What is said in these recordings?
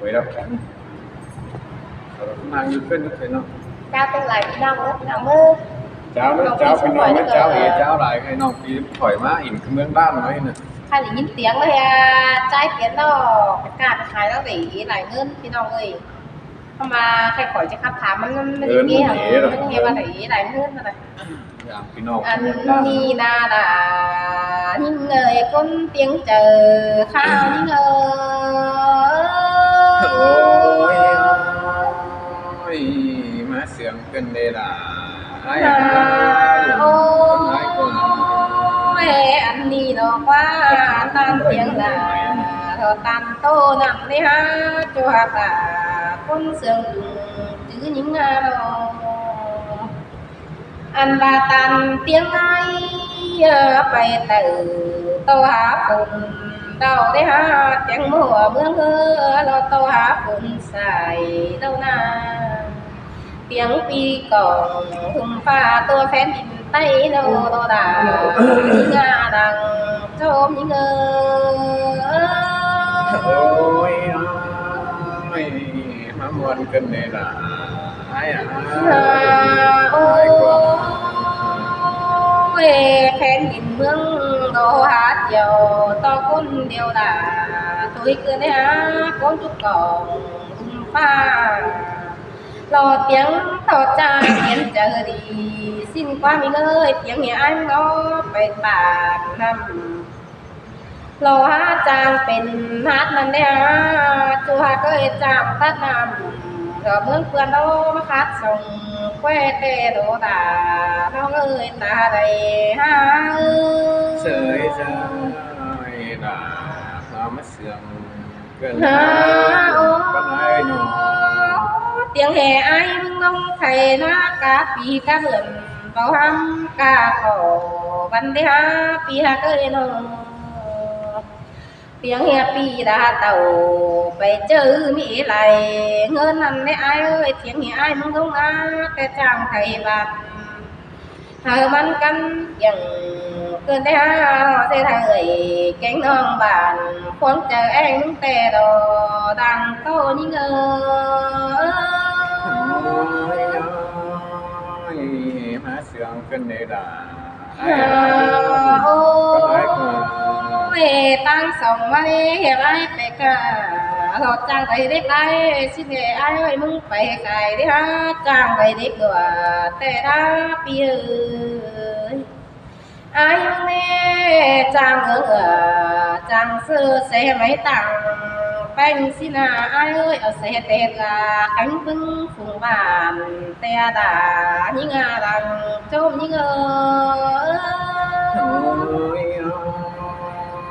vậy đâu mang như cái nước thế nào Chào tương laiพี่น้องพี่น้องมือ cháu cái nồi với cháu thì cháu lại cái nồi thì thoải mái nhìn cái miếng đan nói nè ถ้าได้ยินเสียงเลยใจเสียงเราประกาศขายแล้วได้หลายเงินพี่น้องเลยเข้ามาใครขอจะคำถามมันไม่ได้เกี่ยวมันเกี่ยวว่าได้หลายเงินอะไร làm cái nồi อันนี้นาดายิ่งเงยคนเตียงเจอข้าวยิ่งเงย ôi má sướng cân đây là ai โอ้ยอันนี้ดอกว่าตามเสียงดาเราตามโตนำเลยฮะจัวตาคนเสียงจื้อยิ่งงาเราอันบาตันเตียงไงไปตื่โตหาฝุ่นเดาได้ฮะเตียงมัวเมืองเราโตหาฝุ่นใส่เดานาเตียงปีก่อนหุ่มฟ้าตัวแฟนดินไต้โดดายิ่งงาดังโจมยิ่งเงย ôi ôi má muôn cân đây là ai à โอ้ยแค่ดินเมืองโดหาเจียวต่อคนเดียวดาตุยเกินได้ฮะคนทุกกองหุ่มฟ้ารอเตียงทอจ้าเขียนเจอดีสิ้นความมีเงยเตียงเนี่ยอันก็ไปปากน้ำรอหาจางเป็นฮัดมันได้ฮะจูฮาก็จางตัดน้ำรอเมืองเพื่อนเรามาคัดส่งแควเตโดตาน้องเอ้ยตาใดฮะ trời ơi là nó mất sướng cân con ai nó เตียงแห่ไอ้มึงน้องไทยนะกาปีกาเบิ่นเบาห้ำกาขอบันเดฮาปีฮาเกยโนเตียงแห่ปีดาเต่าไปเจอมีไหลเงินนั่นได้ไอ้เอ้ยเตียงแห่ไอ้มึงน้องอาแต่จ้างไทยบัดเธอมันกันอย่างเกินได้ฮะเสียทางเอ่ยแกงน้องบ้านควงเจอแองแต่ดอดังโตยิ่งเออ ôi má sướng cân đây là โอ้ con ai của ยตั้งสองมาเลยเห็นไรไปกะหลอดจ้างไปเด็กไรสิเดไอ้ไอ้มึงไปไกลดิฮะจ้างไปเด็กตัวแต่ถ้าปีเอ้ยไอ้มึงเนี่ยจ้างจ้างซื้อเสียไม่ตังแป้งสินะไอ้เอ้ยเอาเสียเตะกะขันบึ้งฝุ่งบ้านแต่ด่ายิ่งดังโจมยิ่งเออ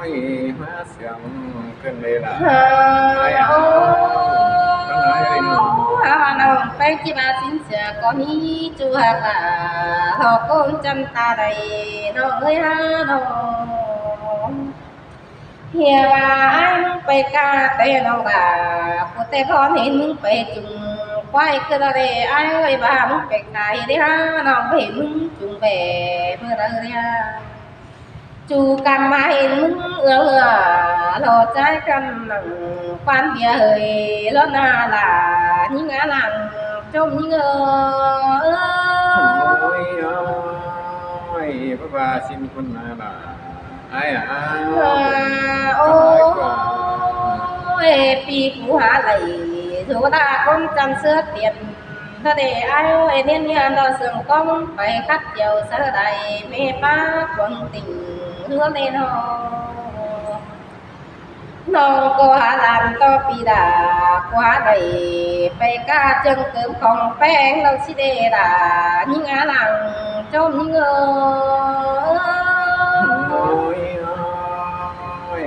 ôi ôi má sướng cân đây là ai à con ai nó น้องแป้งที่มาสินเสียก็มีจูฮากาหอกก้นจันตาใดน้องเอ้ยฮะน้องเฮียว่าไอ้มึงไปกาแต่น้องดาพูดแต่พอเห็นมึงไปจุงควายคืออะไรไอ้เอ้ยบ้ามึงไปไกลดิฮะน้องไปเห็นมึงจุงแบเมื่อไรเนี่ย จูกันมาเห็นมึงรอใจกันหนังฟันเดียเฮยแล้วนาล่ะยิ่งหลังจมยิ่งôi ôi bác bà xin con là ai à โอ้ con ai của ยปีกูหาไหลถูกตาคนจำเสื้อเตียนถ้าได้ไอ้เอเนียนเนี่ยเราเสื่อมก้องไปคัดเดียวเสื้อใดไม่ป้าคนติ่งเฮือเล่นน้องก็หาลานต่อปีดากว่าใดไปกล้าจึงเติมของแป้งเราสิเดดายิ่งหลังจมยิ่งôi ôi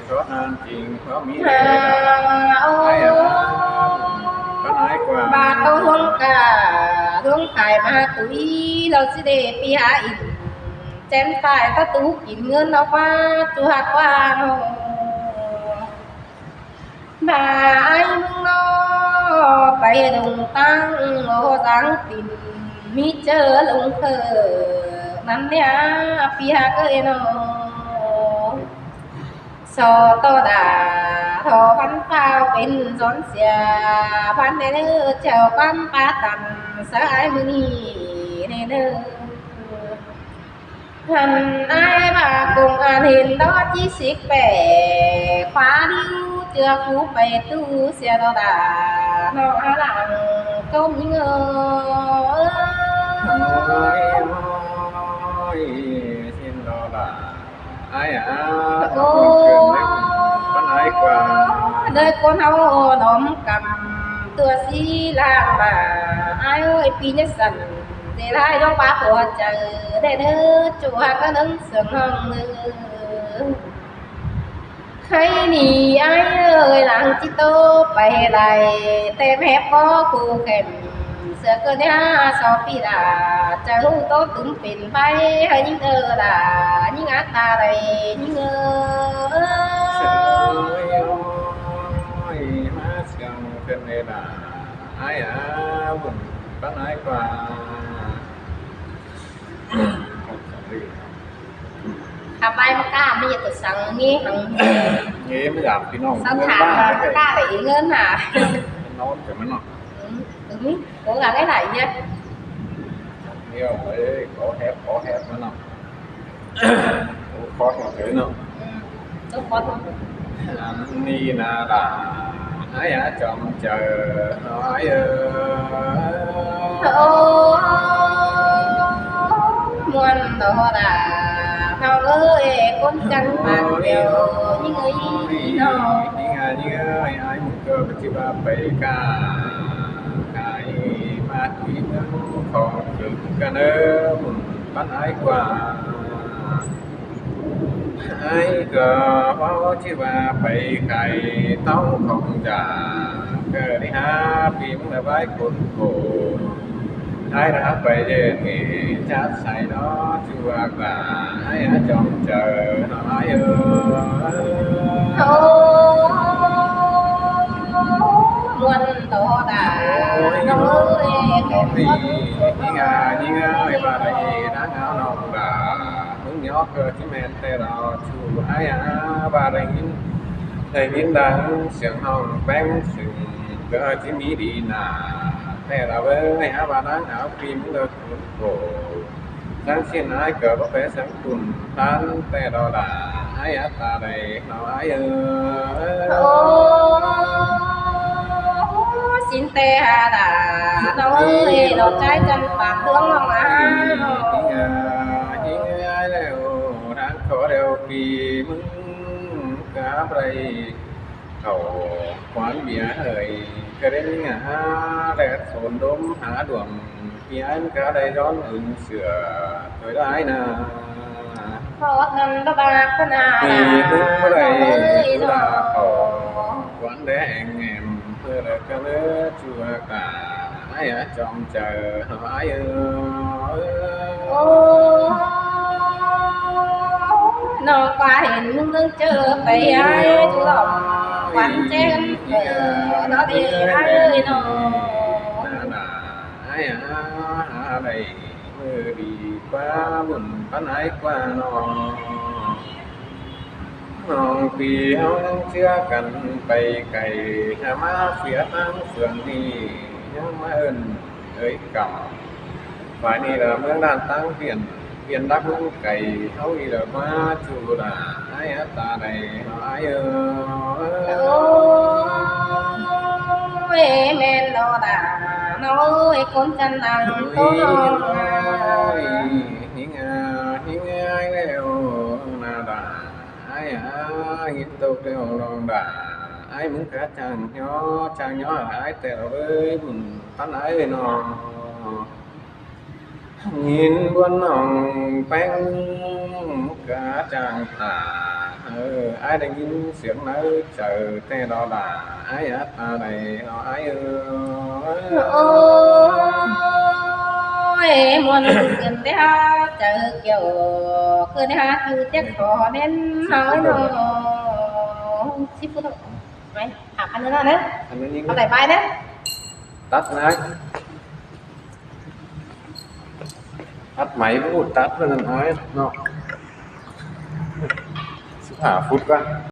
khó ăn chinh khó mỹ โอ้ ai à con ai บา của ต้องห่วงกาห่วงตายมาตุยเราสิเดปีหาอินแจนตายถ้าตุกินเงินเอาว่าจูหักว่าโนbà ai mừng nó bay đồng tăng ngô tăng tìm mi chờ lùng khờ nắn đĩa phía cái nó so to đà thò văn phao เป็นสอนเสียพันเด้อเจ้าปั้นปาตันสายมื้อนี้แน่เด้อท่านนายบ่ากงอ่านเห็นดอจิสิกแปขวาดิ้วเจือคูไปตู้เสียดอดาน้องอาหลังก้มยิงxin đó là ai ơi con ai qua เด้อคนเฮาดอมกำตัวสีลางบ่าอ้ายเอ้ยปีนี้สั่นเดลายองปาตัวเจอได้เด้อจัวก็นึงเสียงห้องนึงใครนี่อ้ายเอ้ยหลังจิโตไปไหลแต่แพ้พ่อกูแข็มเสือเกิน2ปีล่ะจะฮู้โตถึงเป็นไปให้ยิ่งล่ะยิ่งอาตาได้ยิ่งơi má sông trên đây là ai buồn con ai qua อาไปมากล้าไม่อยากจะสั่งงี้หัง nghe mới gặpพี่น้อง สั่งถามมากล้าได้เงินหา nói cho nó nọ cố gắng cái này nha nhiều ấy có hẹp nó nọ khó hiểu thế nọ tốt quá anh đi là ai chồng chờ nói muôn đồ là thao ơi con trăng bạc đều những người nó những người ai một cơ chỉ ba bảy cả cái mà chỉ nó còn được cả nữa bắt ai qua ai cờ bao chỉ ba bảy cái tao không trả cờ đi ha phim là vai cồn cổ ai đã phải về thì chát say đó chưa cả ai đã chọn chờ nói muôn đồ đã nó ơi thì những người bà đây đã ngáo nồng đã hướng nhỏ cơ chỉ men tê đó chú ai bà đây nhìn đang sướng hồng bén sừng cơ chỉ mỹ đi nà thế là với bà đang áo phim được cổ sáng xin ai cờ có vẻ sáng tuần tháng thế đó là ai ta đây nói xin tê hà đã nó ơi nó trái chân bạc tướng không những ai đều đang khó đều kỳ mừng cá đây cầu quán bia hơi cái đến ngã đẹp sồn đốm há đuồng khi anh cá đây đón ứng sửa tới đái nà khó khăn đó bạc cái nào thì đúng đây là cầu quán để anh em thưa là cái nước chùa cả ai ở trong chờ hỏi nó qua hiện nương chờ phải ai chú lòng quán chen nó đi ai ơi nó ai ở đây đi qua buồn bán ai qua nó non vì hông chưa cần bày cày hà má phía tăng phường đi nhưng mà ơn ấy cầm phải đi là mới đàn tăng viện đắc lưng cày thấu đi là má chú là ai ta này ai ơi men đó đã nó ơi con chân nàng có non những ai đều là đã ai nhìn tôi đều lòng đã ai muốn cả chàng nhỏ ai tèo với buồn tán ai nó nhìn buồn lòng bén cả chàng tà ai đang nhìn tiếng nói chờ tè đó là ai ta này nó ai ơi muôn gần té chờ kiểu cứ té chú chắc khó đến nói nó ship phút thôi mày học anh nữa đấy có đẩy bay đấy tắt này tắt máy cũng tắt rồi nói nó 15 phút quá